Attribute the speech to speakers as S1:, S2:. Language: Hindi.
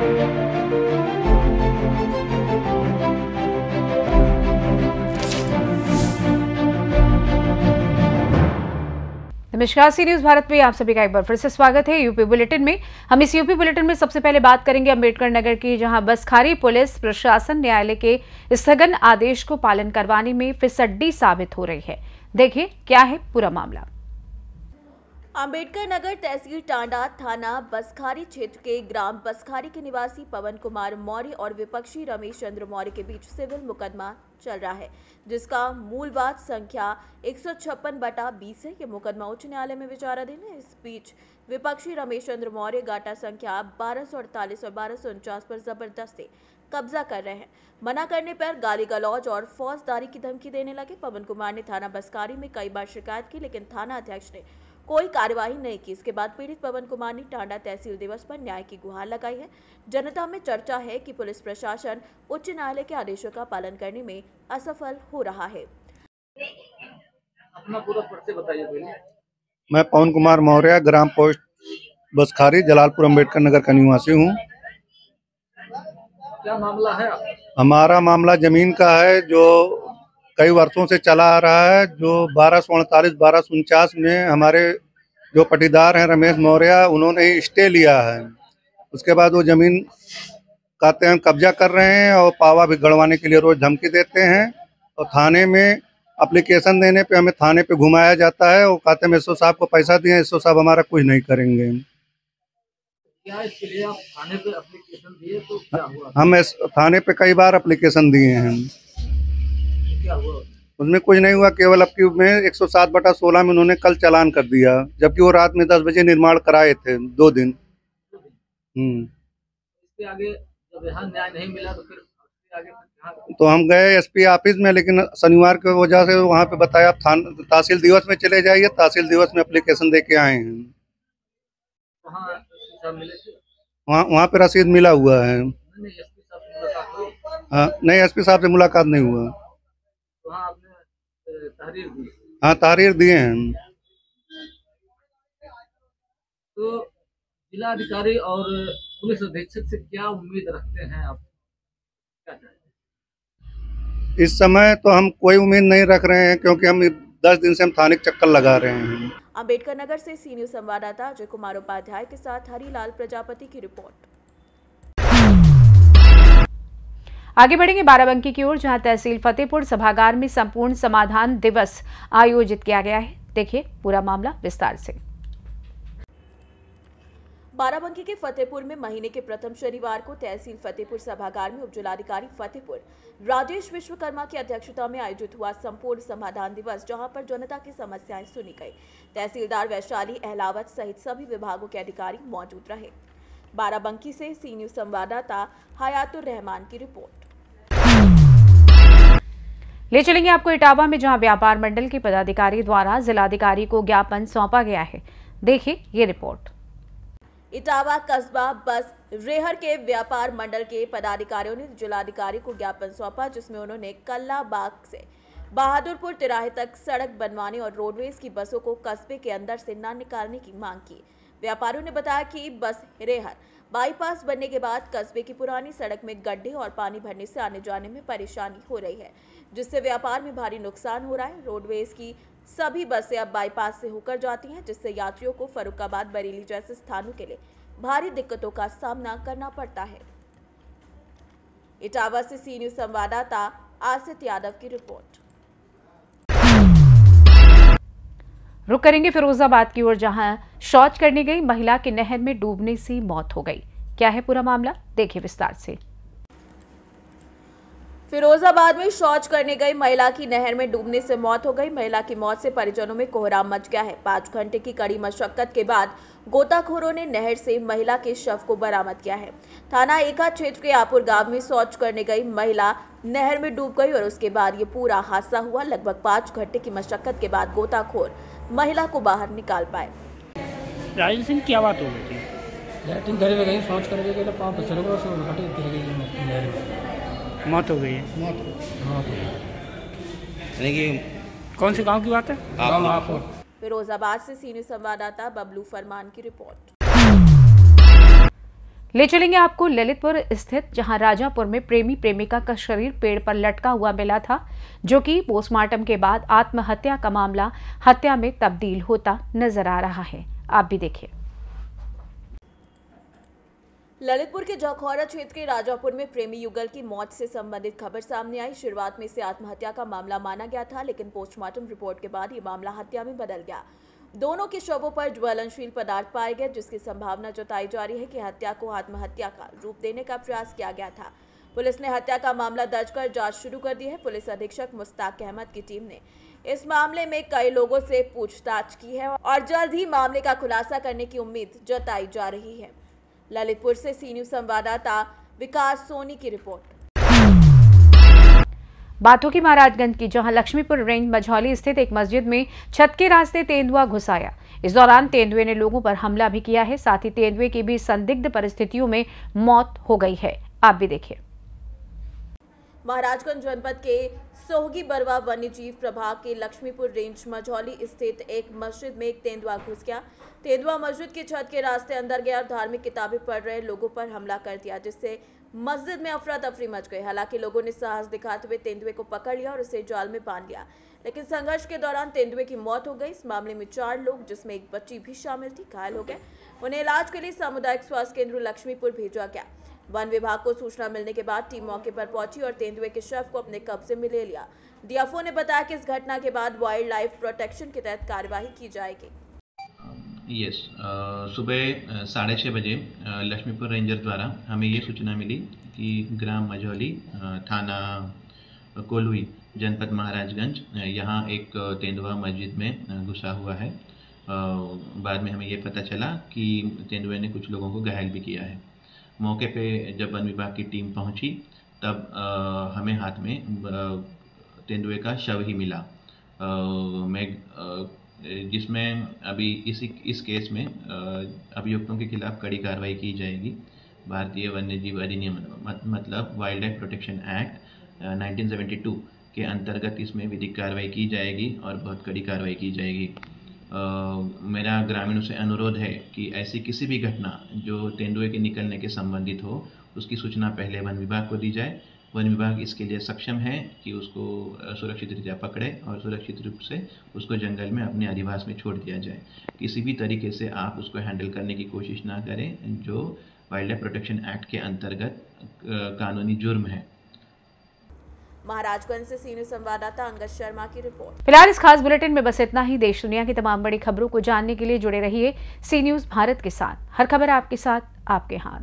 S1: नमस्कार, सी न्यूज भारत में आप सभी का एक बार फिर से स्वागत है। यूपी बुलेटिन में हम इस यूपी बुलेटिन में सबसे पहले बात करेंगे अंबेडकर नगर की, जहां बसखारी पुलिस प्रशासन न्यायालय के स्थगन आदेश को पालन करवाने में फिसड्डी साबित हो रही है। देखिए क्या है पूरा मामला।
S2: अंबेडकर नगर तहसील टांडा थाना बसखारी क्षेत्र के ग्राम बसखारी के निवासी पवन कुमार मौर्य और विपक्षी रमेश चंद्र मौर्य के बीच सिविल मुकदमा चल रहा है, जिसका मूल वाद संख्या 156/20 है। ये मुकदमा उच्च न्यायालय में विचाराधीन है। इस बीच विपक्षी रमेश चंद्र मौर्य गाटा संख्या 1248 और 1249 पर जबरदस्ती कब्जा कर रहे हैं। मना करने पर गाली गलौज और फौजदारी की धमकी देने लगे। पवन कुमार ने थाना बसखारी में कई बार शिकायत की, लेकिन थाना अध्यक्ष ने कोई कार्यवाही नहीं की। इसके बाद पीड़ित पवन कुमार ने टांडा तहसील दिवस पर न्याय की गुहार लगाई है। जनता में चर्चा है कि पुलिस प्रशासन उच्च न्यायालय के आदेशों का पालन करने में असफल हो रहा है।
S3: अपना पूरा परिचय बताइए।
S4: मैं पवन कुमार मौर्य, ग्राम पोस्ट बसखारी, जलालपुर अंबेडकर नगर का निवासी हूँ।
S3: क्या मामला है?
S4: हमारा मामला जमीन का है, जो कई वर्षों से चला आ रहा है। जो 1248 1249 में हमारे जो पटीदार हैं रमेश मौर्य, उन्होंने ही स्टे लिया है। उसके बाद वो जमीन कहते हैं कब्जा कर रहे हैं और पावा भी गड़वाने के लिए रोज धमकी देते हैं। और थाने में एप्लीकेशन देने पे हमें थाने पे घुमाया जाता है। वो कहते हैं एसओ साहब को पैसा दिए, एसओ साहब हमारा कुछ नहीं करेंगे।
S3: क्या इसके लिए आप थाने पे एप्लीकेशन दिए तो क्या हुआ?
S4: हम थाने पे कई बार एप्लीकेशन दिए हैं,
S3: क्या हुआ?
S4: उसमें कुछ नहीं हुआ। केवल अब की में 107/16 में उन्होंने कल चालान कर दिया, जबकि वो रात में 10 बजे निर्माण कराए थे 2 दिन।
S3: इसके आगे जब यहाँ न्याय नहीं मिला तो फिर आगे
S4: तो हम गए एसपी ऑफिस में, लेकिन शनिवार की वजह से वहाँ पे बताया तहसील दिवस में चले जाइए। तहसील दिवस में एप्लीकेशन दे के आए हैं। वहाँ पे रसीद मिला हुआ है। नहीं, एसपी साहब से मुलाकात नहीं हुआ। हाँ, तहरीर दिए हैं।
S3: तो जिला अधिकारी और पुलिस अधीक्षक से क्या उम्मीद रखते हैं आप?
S4: इस समय तो हम कोई उम्मीद नहीं रख रहे हैं, क्योंकि हम 10 दिन से हम थाने चक्कर लगा रहे हैं।
S2: अंबेडकर नगर से सी न्यूज संवाददाता अजय कुमार उपाध्याय के साथ हरिलाल प्रजापति की रिपोर्ट।
S1: आगे बढ़ेंगे बाराबंकी की ओर, जहां तहसील फतेहपुर सभागार में संपूर्ण समाधान दिवस आयोजित किया गया है। देखिए पूरा मामला विस्तार से।
S2: बाराबंकी के फतेहपुर में महीने के प्रथम शनिवार को तहसील फतेहपुर सभागार में उपजिलाधिकारी फतेहपुर राजेश विश्वकर्मा की अध्यक्षता में आयोजित हुआ संपूर्ण समाधान दिवस, जहां पर जनता की समस्याएं सुनी गई। तहसीलदार वैशाली अहलावत सहित सभी विभागों के अधिकारी मौजूद रहे। बाराबंकी से सी न्यूज संवाददाता हयातुर रहमान की रिपोर्ट।
S1: ले चलेंगे आपको इटावा में, जहां व्यापार मंडल के पदाधिकारी द्वारा जिलाधिकारी को ज्ञापन सौंपा गया है। देखिए ये रिपोर्ट।
S2: इटावा कस्बा बस रेहर के व्यापार मंडल के पदाधिकारियों ने जिलाधिकारी को ज्ञापन सौंपा, जिसमें उन्होंने कल्ला बाग से बहादुरपुर तिराहे तक सड़क बनवाने और रोडवेज की बसों को कस्बे के अंदर से न निकालने की मांग की। व्यापारियों ने बताया कि बस रेहर बाईपास बनने के बाद कस्बे की पुरानी सड़क में गड्ढे और पानी भरने से आने जाने में परेशानी हो रही है, जिससे व्यापार में भारी नुकसान हो रहा है। रोडवेज की सभी बसें अब बाईपास से होकर जाती हैं, जिससे यात्रियों को फर्रुखाबाद, बरेली जैसे स्थानों के लिए भारी दिक्कतों का सामना करना पड़ता है। इटावा से सी न्यूज संवाददाता आसित यादव की रिपोर्ट।
S1: रुक करेंगे फिरोजाबाद की ओर, जहां शौच करने गई महिला की नहर में डूबने से मौत हो गई। क्या है पूरा मामला, देखिए विस्तार से।
S2: फिरोजाबाद में शौच करने गई महिला की नहर में डूबने से मौत हो गई। महिला की मौत से परिजनों में कोहराम मच गया है। 5 घंटे की कड़ी मशक्कत के बाद गोताखोरों ने नहर से महिला के शव को बरामद किया है। थाना एका क्षेत्र के आपुर गांव में शौच करने गई महिला नहर में डूब गई और उसके बाद ये पूरा हादसा हुआ। लगभग 5 घंटे की मशक्कत के बाद गोताखोर महिला को बाहर निकाल पाए।
S5: राजेश सिंह, क्या बात हो गई थी?
S6: लैट्रिन घर में गई, शौच करने के लिए पाँव पे चले गए, उसको हटे गिर गई नहर में,
S5: मौत हो गई है।
S6: मौत हो गई।
S5: यानी कि कौन से गांव की बात है?
S2: फिरोजाबाद से सीनियर संवाददाता बबलू फरमान की रिपोर्ट।
S1: ले चलेंगे आपको ललितपुर स्थित, जहां राजापुर में प्रेमी प्रेमिका का शरीर पेड़ पर लटका हुआ मिला था, जो कि पोस्टमार्टम के बाद आत्महत्या का मामला हत्या में तब्दील होता नजर आ रहा है। आप भी देखिए।
S2: ललितपुर के जखौरा क्षेत्र के राजापुर में प्रेमी युगल की मौत से संबंधित खबर सामने आई। शुरुआत में इसे आत्महत्या का मामला माना गया था, लेकिन पोस्टमार्टम रिपोर्ट के बाद ये मामला हत्या में बदल गया। दोनों के शवों पर ज्वलनशील पदार्थ पाए गए, जिसकी संभावना जताई जा रही है कि हत्या को आत्महत्या का रूप देने का प्रयास किया गया था। पुलिस ने हत्या का मामला दर्ज कर जांच शुरू कर दी है। पुलिस अधीक्षक मुश्ताक अहमद की टीम ने इस मामले में कई लोगों से पूछताछ की है और जल्द ही मामले का खुलासा करने की उम्मीद जताई जा रही है। ललितपुर से सी न्यूज संवाददाता विकास सोनी की रिपोर्ट।
S1: बात होगी महाराजगंज की, जहां लक्ष्मीपुर रेंज मझौली स्थित एक मस्जिद में छत के रास्ते तेंदुआ घुस आया। इस दौरान तेंदुए ने लोगों पर हमला भी किया है। साथ ही तेंदुए की भी संदिग्ध परिस्थितियों में मौत हो गई है। आप भी देखिए।
S2: महाराजगंज जनपद के सोहगी बरवा वन्यजीव प्रभाग के लक्ष्मीपुर रेंज मझौली स्थित एक मस्जिद में एक तेंदुआ घुस गया। तेंदुआ मस्जिद की छत के रास्ते अंदर गया और धार्मिक किताबें पढ़ रहे लोगों पर हमला कर दिया, जिससे मस्जिद में अफरा तफरी मच गई। हालांकि लोगों ने साहस दिखाते हुए तेंदुए को पकड़ लिया और उसे जाल में बांध लिया, लेकिन संघर्ष के दौरान तेंदुए की मौत हो गई। इस मामले में 4 लोग, जिसमें एक बच्ची भी शामिल थी, घायल हो गए। उन्हें इलाज के लिए सामुदायिक स्वास्थ्य केंद्र लक्ष्मीपुर भेजा गया। वन विभाग को सूचना मिलने के बाद टीम मौके पर पहुंची और तेंदुए के शव को अपने कब्जे में ले लिया। डीएफओ ने बताया कि इस घटना के बाद वाइल्ड लाइफ प्रोटेक्शन के तहत कार्यवाही की जाएगी।
S7: सुबह 6:30 बजे लक्ष्मीपुर रेंजर द्वारा हमें ये सूचना मिली कि ग्राम मझौली, थाना कोल्हुई, जनपद महाराजगंज, यहाँ एक तेंदुआ मस्जिद में घुसा हुआ है। बाद में हमें ये पता चला कि तेंदुए ने कुछ लोगों को घायल भी किया है। मौके पे जब वन विभाग की टीम पहुंची तब हमें हाथ में तेंदुए का शव ही मिला, जिसमें अभी इस केस में अभियुक्तों के खिलाफ कड़ी कार्रवाई की जाएगी। भारतीय वन्यजीव अधिनियम मतलब वाइल्ड लाइफ प्रोटेक्शन एक्ट 1972 के अंतर्गत इसमें विधिक कार्रवाई की जाएगी और बहुत कड़ी कार्रवाई की जाएगी। मेरा ग्रामीणों से अनुरोध है कि ऐसी किसी भी घटना जो तेंदुए के निकलने के संबंधित हो, उसकी सूचना पहले वन विभाग को दी जाए। वन विभाग इसके लिए सक्षम है कि उसको सुरक्षित रीत्या पकड़े और सुरक्षित रूप से उसको जंगल में अपने अधिवास में छोड़ दिया जाए। किसी भी तरीके से आप उसको हैंडल करने की कोशिश ना करें, जो वाइल्ड लाइफ प्रोटेक्शन एक्ट के अंतर्गत कानूनी जुर्म है।
S2: महाराजगंज से सीनियर संवाददाता अंगद शर्मा की रिपोर्ट।
S1: फिलहाल इस खास बुलेटिन में बस इतना ही। देश दुनिया की तमाम बड़ी खबरों को जानने के लिए जुड़े रहिए सी न्यूज भारत के साथ। हर खबर आपके साथ, आपके हाथ।